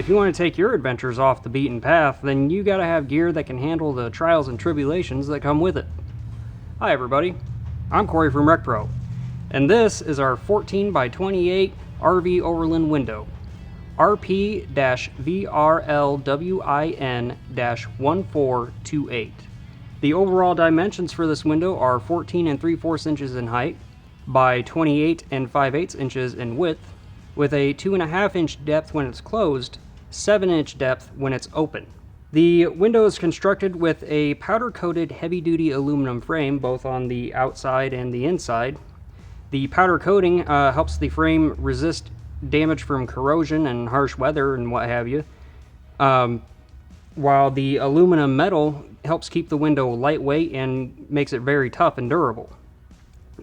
if you want to take your adventures off the beaten path, then you gotta have gear that can handle the trials and tribulations that come with it. Hi everybody, I'm Corey from RecPro, and this is our 14 by 28 RV Overland Window, RP-VRLWIN-1428. The overall dimensions for this window are 14 3/4 inches in height by 28 5/8 inches in width, with a 2.5 inch depth when it's closed, 7 inch depth when it's open. The window is constructed with a powder-coated heavy-duty aluminum frame, both on the outside and the inside. The powder coating helps the frame resist damage from corrosion and harsh weather and what have you, while the aluminum metal helps keep the window lightweight and makes it very tough and durable.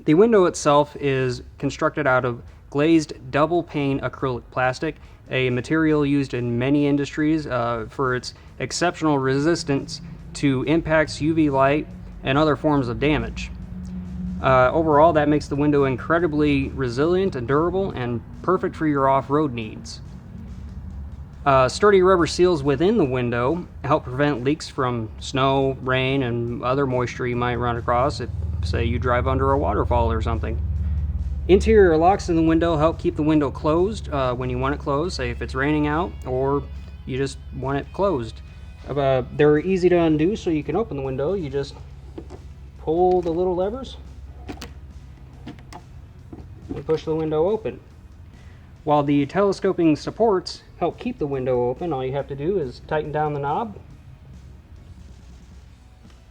The window itself is constructed out of glazed double-pane acrylic plastic, a material used in many industries for its exceptional resistance to impacts, UV light, and other forms of damage. Overall, that makes the window incredibly resilient and durable and perfect for your off-road needs. Sturdy rubber seals within the window help prevent leaks from snow, rain, and other moisture you might run across if, say, you drive under a waterfall or something. Interior locks in the window help keep the window closed when you want it closed, say if it's raining out or you just want it closed. They're easy to undo, so you can open the window. You just pull the little levers and push the window open. While the telescoping supports help keep the window open, all you have to do is tighten down the knob.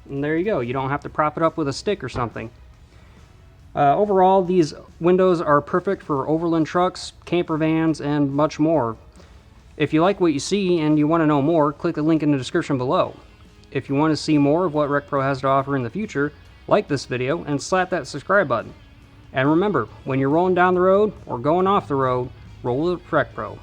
And there you go. You don't have to prop it up with a stick or something. Overall, these windows are perfect for overland trucks, camper vans, and much more. If you like what you see and you want to know more, click the link in the description below. If you want to see more of what RecPro has to offer in the future, like this video and slap that subscribe button. And remember, when you're rolling down the road or going off the road, roll with RecPro.